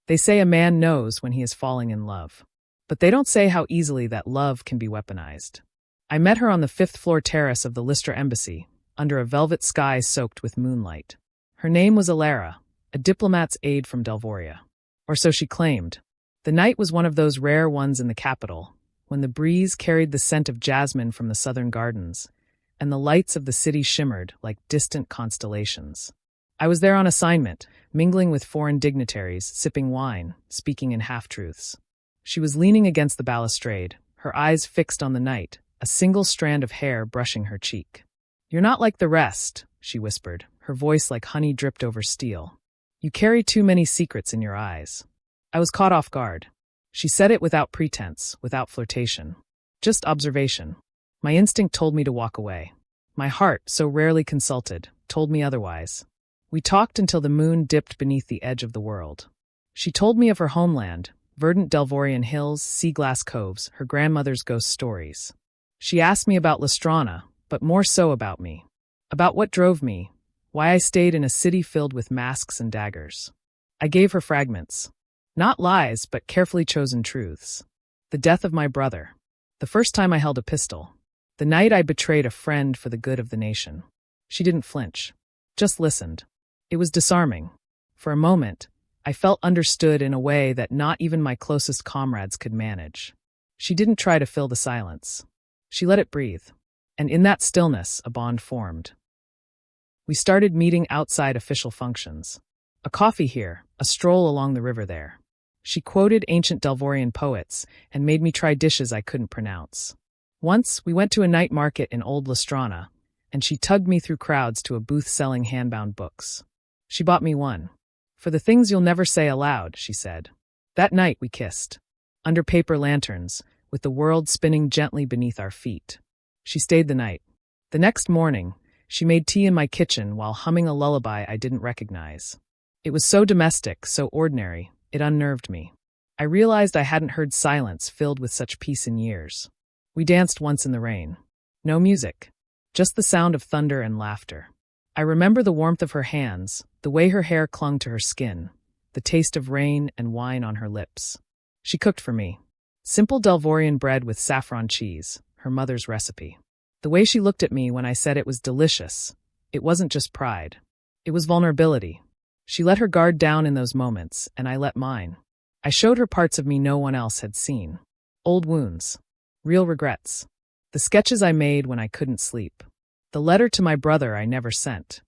They say a man knows when he is falling in love. But they don't say how easily that love can be weaponized. I met her on the 5th-floor terrace of the Lystra embassy, under a velvet sky soaked with moonlight. Her name was Alara, a diplomat's aide from Delvoria. Or so she claimed. The night was one of those rare ones in the capital, when the breeze carried the scent of jasmine from the southern gardens, and the lights of the city shimmered like distant constellations. I was there on assignment, mingling with foreign dignitaries, sipping wine, speaking in half-truths. She was leaning against the balustrade, her eyes fixed on the night, a single strand of hair brushing her cheek. "You're not like the rest," she whispered, her voice like honey dripped over steel. "You carry too many secrets in your eyes." I was caught off guard. She said it without pretense, without flirtation. Just observation. My instinct told me to walk away. My heart, so rarely consulted, told me otherwise. We talked until the moon dipped beneath the edge of the world. She told me of her homeland, verdant Delvorian hills, sea-glass coves, her grandmother's ghost stories. She asked me about Lestrana, but more so about me. About what drove me, why I stayed in a city filled with masks and daggers. I gave her fragments. Not lies, but carefully chosen truths. The death of my brother. The first time I held a pistol. The night I betrayed a friend for the good of the nation. She didn't flinch. Just listened. It was disarming. For a moment, I felt understood in a way that not even my closest comrades could manage. She didn't try to fill the silence. She let it breathe. And in that stillness, a bond formed. We started meeting outside official functions. A coffee here, a stroll along the river there. She quoted ancient Delvorian poets and made me try dishes I couldn't pronounce. Once, we went to a night market in Old Lestrana, and she tugged me through crowds to a booth selling handbound books. She bought me one. "For the things you'll never say aloud," she said. That night we kissed. Under paper lanterns, with the world spinning gently beneath our feet. She stayed the night. The next morning, she made tea in my kitchen while humming a lullaby I didn't recognize. It was so domestic, so ordinary, it unnerved me. I realized I hadn't heard silence filled with such peace in years. We danced once in the rain. No music. Just the sound of thunder and laughter. I remember the warmth of her hands, the way her hair clung to her skin, the taste of rain and wine on her lips. She cooked for me. Simple Delvorian bread with saffron cheese, her mother's recipe. The way she looked at me when I said it was delicious, it wasn't just pride. It was vulnerability. She let her guard down in those moments, and I let mine. I showed her parts of me no one else had seen. Old wounds. Real regrets. The sketches I made when I couldn't sleep. The letter to my brother I never sent.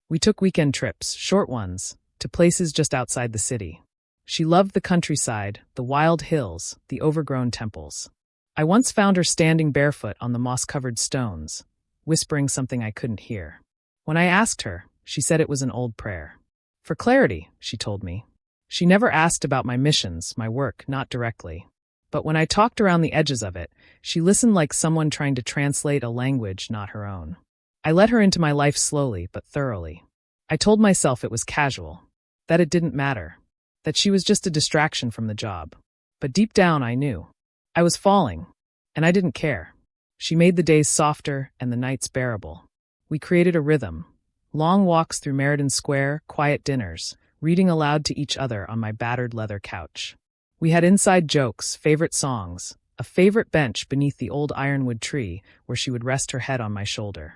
We took weekend trips, short ones, to places just outside the city. She loved the countryside, the wild hills, the overgrown temples. I once found her standing barefoot on the moss-covered stones, whispering something I couldn't hear. When I asked her, she said it was an old prayer. For clarity, she told me. She never asked about my missions, my work, not directly. But when I talked around the edges of it, she listened like someone trying to translate a language not her own. I let her into my life slowly but thoroughly. I told myself it was casual, that it didn't matter, that she was just a distraction from the job. But deep down I knew. I was falling, and I didn't care. She made the days softer and the nights bearable. We created a rhythm. Long walks through Meriden Square, quiet dinners, reading aloud to each other on my battered leather couch. We had inside jokes, favorite songs, a favorite bench beneath the old ironwood tree where she would rest her head on my shoulder.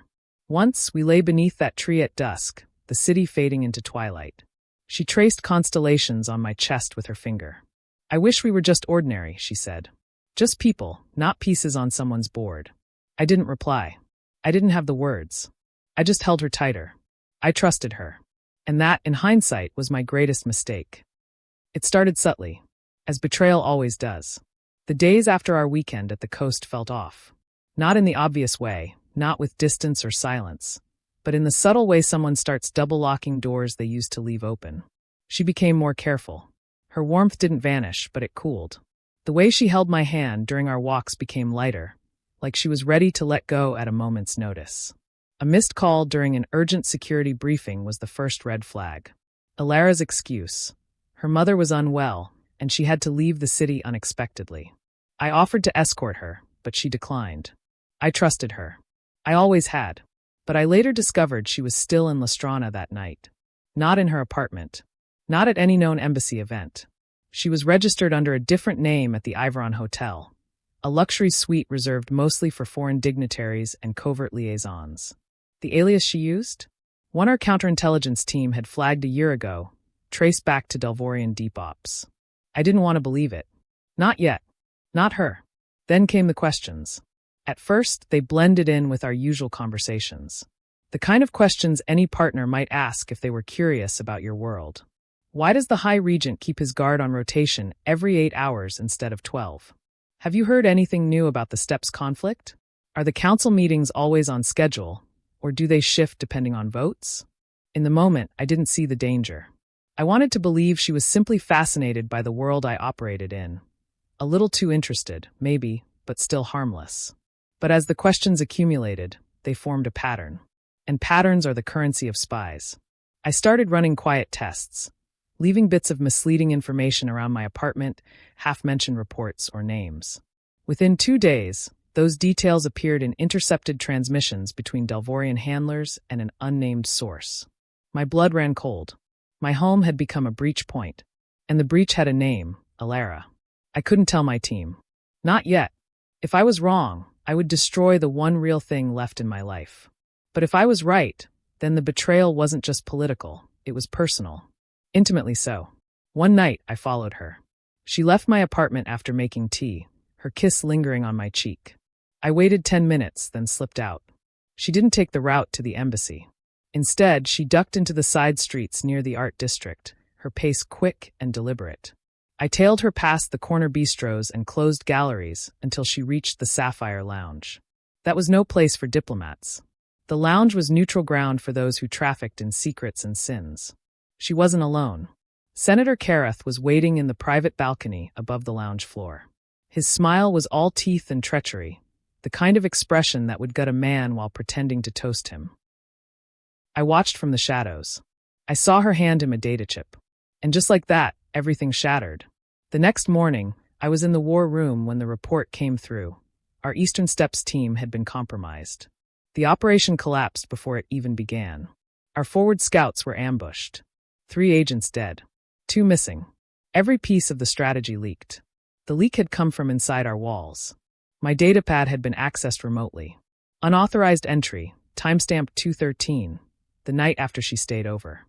Once we lay beneath that tree at dusk, the city fading into twilight. She traced constellations on my chest with her finger. "I wish we were just ordinary," she said. "Just people, not pieces on someone's board." I didn't reply. I didn't have the words. I just held her tighter. I trusted her. And that, in hindsight, was my greatest mistake. It started subtly, as betrayal always does. The days after our weekend at the coast felt off. Not in the obvious way, not with distance or silence, but in the subtle way someone starts double-locking doors they used to leave open. She became more careful. Her warmth didn't vanish, but it cooled. The way she held my hand during our walks became lighter, like she was ready to let go at a moment's notice. A missed call during an urgent security briefing was the first red flag. Alara's excuse. Her mother was unwell, and she had to leave the city unexpectedly. I offered to escort her, but she declined. I trusted her. I always had. But I later discovered she was still in Lestrana that night. Not in her apartment. Not at any known embassy event. She was registered under a different name at the Iveron Hotel, a luxury suite reserved mostly for foreign dignitaries and covert liaisons. The alias she used? One our counterintelligence team had flagged a year ago, traced back to Delvorian Deep Ops. I didn't want to believe it. Not yet. Not her. Then came the questions. At first, they blended in with our usual conversations. The kind of questions any partner might ask if they were curious about your world. Why does the High Regent keep his guard on rotation every 8 hours instead of 12? Have you heard anything new about the Steppes conflict? Are the council meetings always on schedule, or do they shift depending on votes? In the moment, I didn't see the danger. I wanted to believe she was simply fascinated by the world I operated in. A little too interested, maybe, but still harmless. But as the questions accumulated, they formed a pattern. And patterns are the currency of spies. I started running quiet tests, leaving bits of misleading information around my apartment, half-mentioned reports or names. Within 2 days, those details appeared in intercepted transmissions between Delvorian handlers and an unnamed source. My blood ran cold. My home had become a breach point, and the breach had a name, Alara. I couldn't tell my team. Not yet. If I was wrong, I would destroy the one real thing left in my life. But if I was right, then the betrayal wasn't just political, it was personal. Intimately so. One night, I followed her. She left my apartment after making tea, her kiss lingering on my cheek. I waited 10 minutes, then slipped out. She didn't take the route to the embassy. Instead, she ducked into the side streets near the art district, her pace quick and deliberate. I tailed her past the corner bistros and closed galleries until she reached the Sapphire Lounge. That was no place for diplomats. The lounge was neutral ground for those who trafficked in secrets and sins. She wasn't alone. Senator Kareth was waiting in the private balcony above the lounge floor. His smile was all teeth and treachery, the kind of expression that would gut a man while pretending to toast him. I watched from the shadows. I saw her hand him a data chip. And just like that, everything shattered. The next morning, I was in the war room when the report came through. Our Eastern Steppes team had been compromised. The operation collapsed before it even began. Our forward scouts were ambushed. 3 agents dead. 2 missing. Every piece of the strategy leaked. The leak had come from inside our walls. My datapad had been accessed remotely. Unauthorized entry, timestamp 213, the night after she stayed over.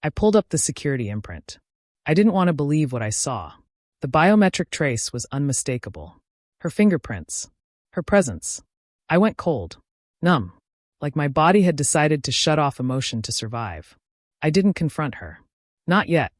I pulled up the security imprint. I didn't want to believe what I saw. The biometric trace was unmistakable. Her fingerprints. Her presence. I went cold. Numb. Like my body had decided to shut off emotion to survive. I didn't confront her. Not yet.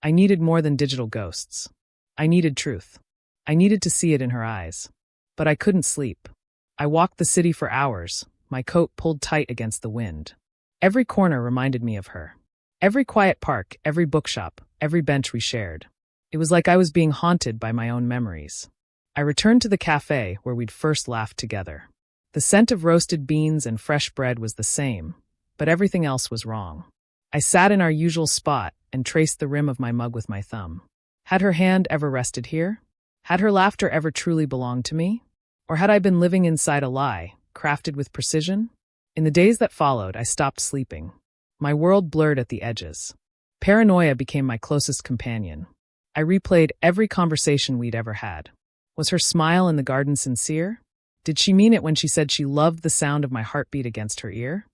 I needed more than digital ghosts. I needed truth. I needed to see it in her eyes. But I couldn't sleep. I walked the city for hours, my coat pulled tight against the wind. Every corner reminded me of her. Every quiet park, every bookshop, every bench we shared. It was like I was being haunted by my own memories. I returned to the cafe where we'd first laughed together. The scent of roasted beans and fresh bread was the same, but everything else was wrong. I sat in our usual spot and traced the rim of my mug with my thumb. Had her hand ever rested here? Had her laughter ever truly belonged to me? Or had I been living inside a lie, crafted with precision? In the days that followed, I stopped sleeping. My world blurred at the edges. Paranoia became my closest companion. I replayed every conversation we'd ever had. Was her smile in the garden sincere? Did she mean it when she said she loved the sound of my heartbeat against her ear?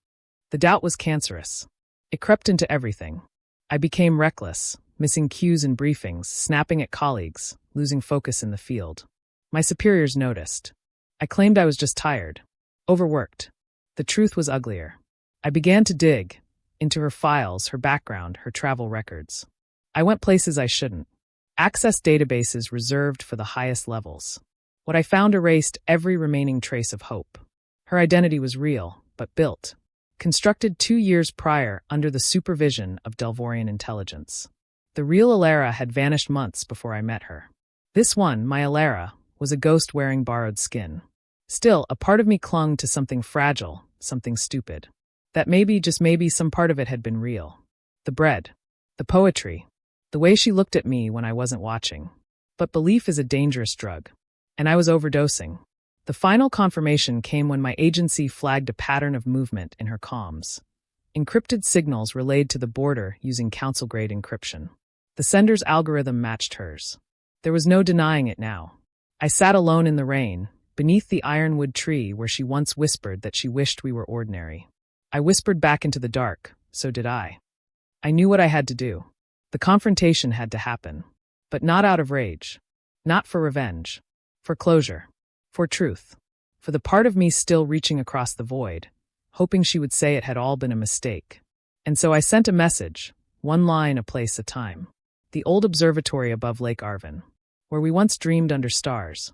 The doubt was cancerous. It crept into everything. I became reckless, missing cues in briefings, snapping at colleagues, losing focus in the field. My superiors noticed. I claimed I was just tired, overworked. The truth was uglier. I began to dig into her files, her background, her travel records. I went places I shouldn't. Accessed databases reserved for the highest levels. What I found erased every remaining trace of hope. Her identity was real, but built. Constructed 2 years prior under the supervision of Delvorian intelligence. The real Alara had vanished months before I met her. This one, my Alara, was a ghost wearing borrowed skin. Still, a part of me clung to something fragile, something stupid. That maybe, just maybe, some part of it had been real. The bread. The poetry. The way she looked at me when I wasn't watching. But belief is a dangerous drug. And I was overdosing. The final confirmation came when my agency flagged a pattern of movement in her comms. Encrypted signals relayed to the border using council-grade encryption. The sender's algorithm matched hers. There was no denying it now. I sat alone in the rain, beneath the ironwood tree where she once whispered that she wished we were ordinary. I whispered back into the dark, so did I. I knew what I had to do. The confrontation had to happen. But not out of rage. Not for revenge. For closure. For truth. For the part of me still reaching across the void, hoping she would say it had all been a mistake. And so I sent a message, one line, a place, a time. The old observatory above Lake Arvin, where we once dreamed under stars.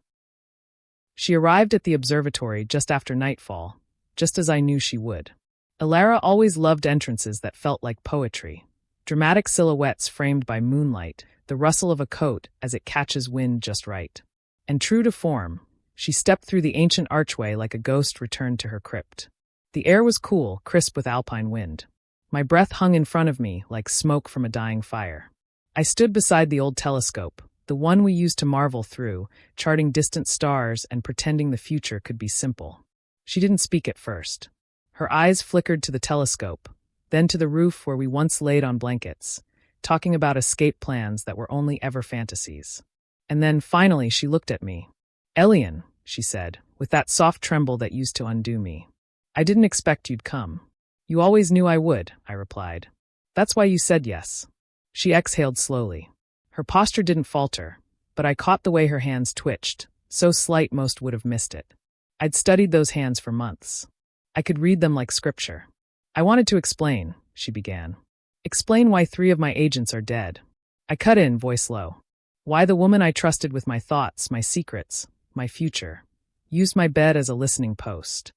She arrived at the observatory just after nightfall, just as I knew she would. Elara always loved entrances that felt like poetry. Dramatic silhouettes framed by moonlight, the rustle of a coat as it catches wind just right. And true to form, she stepped through the ancient archway like a ghost returned to her crypt. The air was cool, crisp with alpine wind. My breath hung in front of me like smoke from a dying fire. I stood beside the old telescope, the one we used to marvel through, charting distant stars and pretending the future could be simple. She didn't speak at first. Her eyes flickered to the telescope, then to the roof where we once laid on blankets, talking about escape plans that were only ever fantasies. And then, finally, she looked at me. "Elian," she said, with that soft tremble that used to undo me. "I didn't expect you'd come." "You always knew I would," I replied. "That's why you said yes." She exhaled slowly. Her posture didn't falter, but I caught the way her hands twitched, so slight most would have missed it. I'd studied those hands for months. I could read them like scripture. "I wanted to explain," she began. "Explain why 3 of my agents are dead." I cut in, voice low. Why the woman I trusted with my thoughts, my secrets, my future, used my bed as a listening post.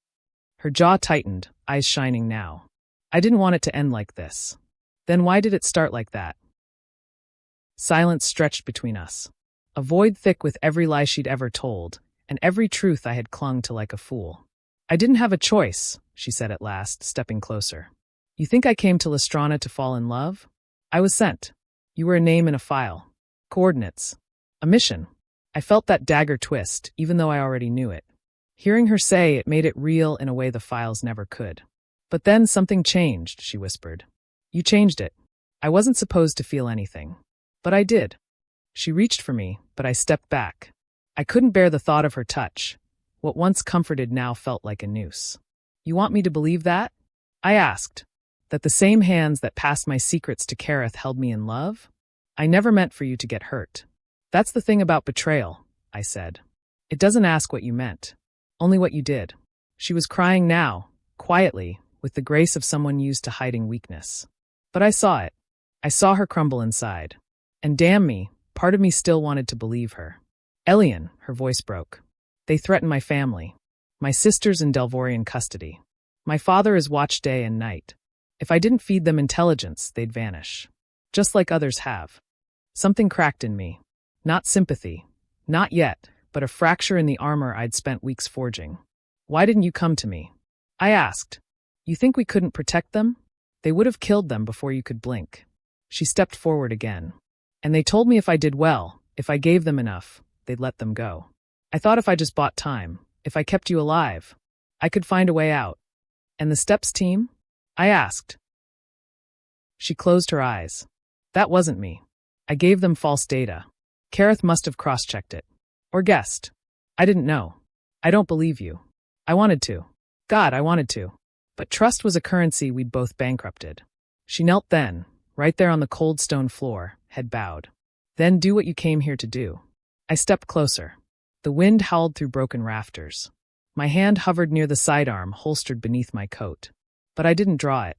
Her jaw tightened, eyes shining now. I didn't want it to end like this. Then why did it start like that? Silence stretched between us. A void thick with every lie she'd ever told, and every truth I had clung to like a fool. "I didn't have a choice," she said at last, stepping closer. "You think I came to Lestrana to fall in love? I was sent. You were a name in a file. Coordinates. A mission." I felt that dagger twist, even though I already knew it. Hearing her say it made it real in a way the files never could. "But then something changed," she whispered. "You changed it. I wasn't supposed to feel anything. But I did." She reached for me, but I stepped back. I couldn't bear the thought of her touch. What once comforted now felt like a noose. "You want me to believe that?" I asked. "That the same hands that passed my secrets to Kareth held me in love? I never meant for you to get hurt." "That's the thing about betrayal," I said. "It doesn't ask what you meant, only what you did." She was crying now, quietly, with the grace of someone used to hiding weakness. But I saw it. I saw her crumble inside. And damn me, part of me still wanted to believe her. "Elian," her voice broke. "They threaten my family. My sister's in Delvorian custody. My father is watched day and night. If I didn't feed them intelligence, they'd vanish. Just like others have." Something cracked in me. Not sympathy. Not yet, but a fracture in the armor I'd spent weeks forging. "Why didn't you come to me?" I asked. "You think we couldn't protect them? They would have killed them before you could blink." She stepped forward again. "And they told me if I did well, if I gave them enough, they'd let them go. I thought if I just bought time, if I kept you alive, I could find a way out." "And the Steps team?" I asked. She closed her eyes. "That wasn't me. I gave them false data. Kareth must have cross-checked it. Or guessed. I didn't know. I don't believe you. I wanted to. God, I wanted to. But trust was a currency we'd both bankrupted." She knelt then, right there on the cold stone floor, head bowed. "Then do what you came here to do." I stepped closer. The wind howled through broken rafters. My hand hovered near the sidearm holstered beneath my coat. But I didn't draw it.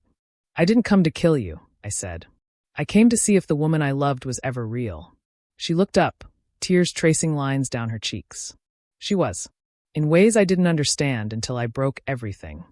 "I didn't come to kill you," I said. "I came to see if the woman I loved was ever real." She looked up, tears tracing lines down her cheeks. She was. In ways I didn't understand until I broke everything.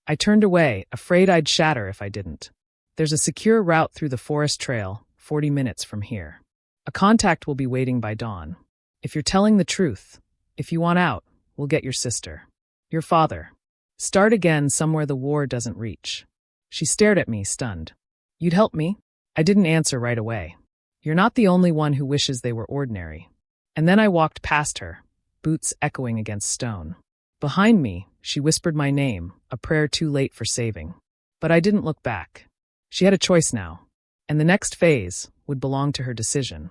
I turned away, afraid I'd shatter if I didn't. "There's a secure route through the forest trail, 40 minutes from here. A contact will be waiting by dawn. If you're telling the truth, if you want out, we'll get your sister. Your father. Start again somewhere the war doesn't reach." She stared at me, stunned. "You'd help me?" I didn't answer right away. "You're not the only one who wishes they were ordinary." And then I walked past her, boots echoing against stone. Behind me, she whispered my name, a prayer too late for saving. But I didn't look back. She had a choice now. And the next phase would belong to her decision.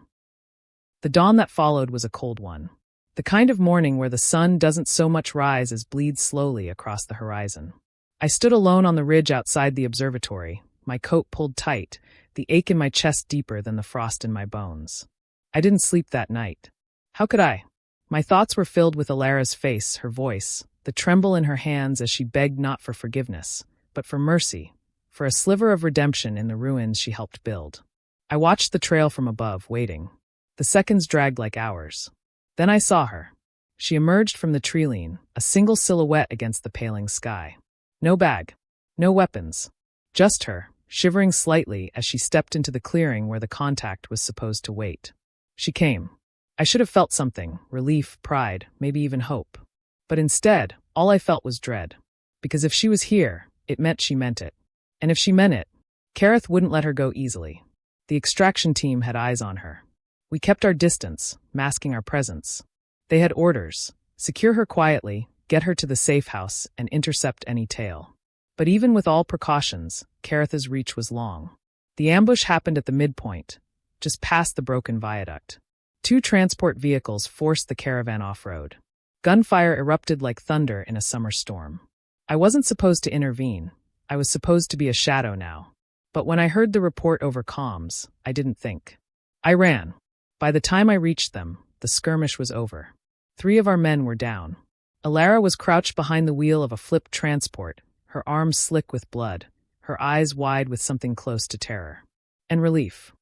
The dawn that followed was a cold one. The kind of morning where the sun doesn't so much rise as bleed slowly across the horizon. I stood alone on the ridge outside the observatory, my coat pulled tight, the ache in my chest deeper than the frost in my bones. I didn't sleep that night. How could I? My thoughts were filled with Alara's face, her voice, the tremble in her hands as she begged not for forgiveness, but for mercy, for a sliver of redemption in the ruins she helped build. I watched the trail from above, waiting. The seconds dragged like hours. Then I saw her. She emerged from the treeline, a single silhouette against the paling sky. No bag. No weapons. Just her, shivering slightly as she stepped into the clearing where the contact was supposed to wait. She came. I should have felt something, relief, pride, maybe even hope. But instead, all I felt was dread. Because if she was here, it meant she meant it. And if she meant it, Kareth wouldn't let her go easily. The extraction team had eyes on her. We kept our distance, masking our presence. They had orders: secure her quietly, get her to the safe house, and intercept any tail. But even with all precautions, Kareth's reach was long. The ambush happened at the midpoint, just past the broken viaduct. 2 transport vehicles forced the caravan off-road. Gunfire erupted like thunder in a summer storm. I wasn't supposed to intervene. I was supposed to be a shadow now. But when I heard the report over comms, I didn't think. I ran. By the time I reached them, the skirmish was over. 3 of our men were down. Alara was crouched behind the wheel of a flipped transport, her arms slick with blood, her eyes wide with something close to terror. And relief.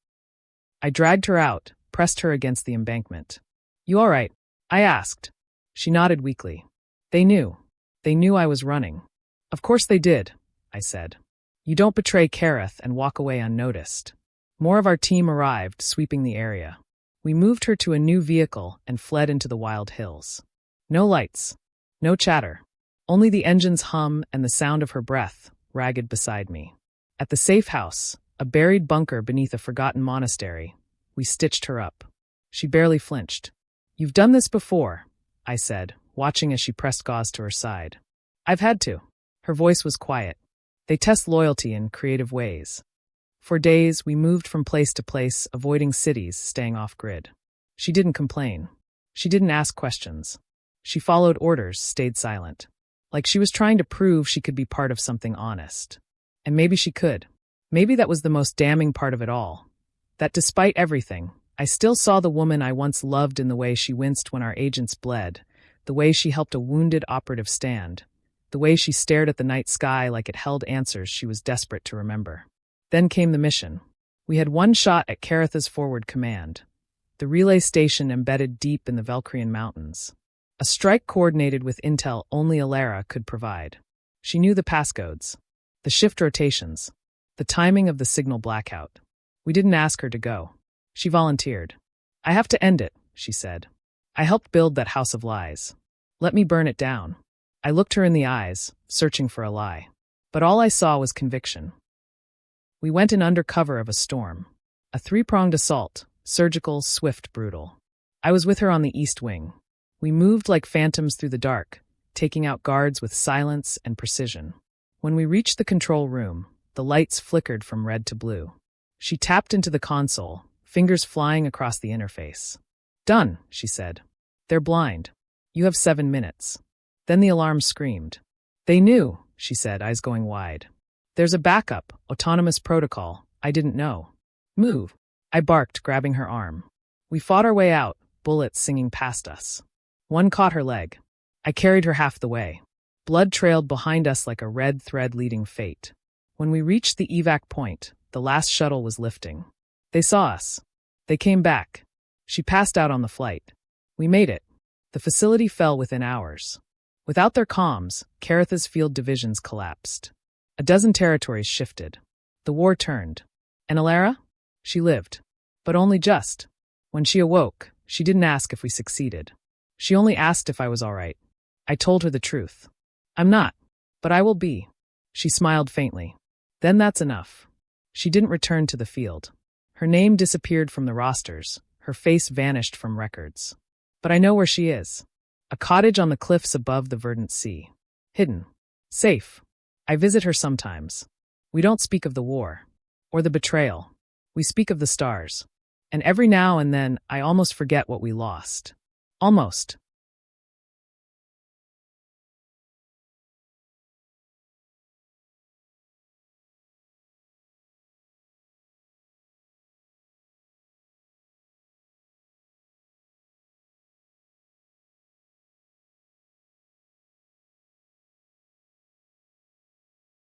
I dragged her out, pressed her against the embankment. "You all right?" I asked. She nodded weakly. They knew. They knew I was running. "Of course they did," I said. "You don't betray Kareth and walk away unnoticed." More of our team arrived, sweeping the area. We moved her to a new vehicle and fled into the wild hills. No lights. No chatter. Only the engine's hum and the sound of her breath, ragged beside me. At the safe house, a buried bunker beneath a forgotten monastery, we stitched her up. She barely flinched. "You've done this before," I said, watching as she pressed gauze to her side. "I've had to." Her voice was quiet. "They test loyalty in creative ways." For days, we moved from place to place, avoiding cities, staying off-grid. She didn't complain. She didn't ask questions. She followed orders, stayed silent. Like she was trying to prove she could be part of something honest. And maybe she could. Maybe that was the most damning part of it all. That despite everything, I still saw the woman I once loved in the way she winced when our agents bled, the way she helped a wounded operative stand, the way she stared at the night sky like it held answers she was desperate to remember. Then came the mission. We had one shot at Kareth's forward command, the relay station embedded deep in the Valkyrian mountains. A strike coordinated with intel only Alara could provide. She knew the passcodes, the shift rotations, the timing of the signal blackout. We didn't ask her to go. She volunteered. "I have to end it," she said. "I helped build that house of lies. Let me burn it down." I looked her in the eyes, searching for a lie. But all I saw was conviction. We went in under cover of a storm. A 3-pronged assault, surgical, swift, brutal. I was with her on the east wing. We moved like phantoms through the dark, taking out guards with silence and precision. When we reached the control room, the lights flickered from red to blue. She tapped into the console, fingers flying across the interface. "Done," she said. "They're blind. You have 7 minutes." Then the alarm screamed. "They knew," she said, eyes going wide. "There's a backup, autonomous protocol. I didn't know." "Move," I barked, grabbing her arm. We fought our way out, bullets singing past us. One caught her leg. I carried her half the way. Blood trailed behind us like a red thread leading fate. When we reached the evac point, the last shuttle was lifting. They saw us. They came back. She passed out on the flight. We made it. The facility fell within hours. Without their comms, Kareth's field divisions collapsed. A dozen territories shifted. The war turned. And Alara? She lived. But only just. When she awoke, she didn't ask if we succeeded. She only asked if I was all right. I told her the truth. "I'm not. But I will be." She smiled faintly. "Then that's enough." She didn't return to the field. Her name disappeared from the rosters. Her face vanished from records. But I know where she is. A cottage on the cliffs above the verdant sea. Hidden. Safe. I visit her sometimes. We don't speak of the war. Or the betrayal. We speak of the stars. And every now and then, I almost forget what we lost. Almost.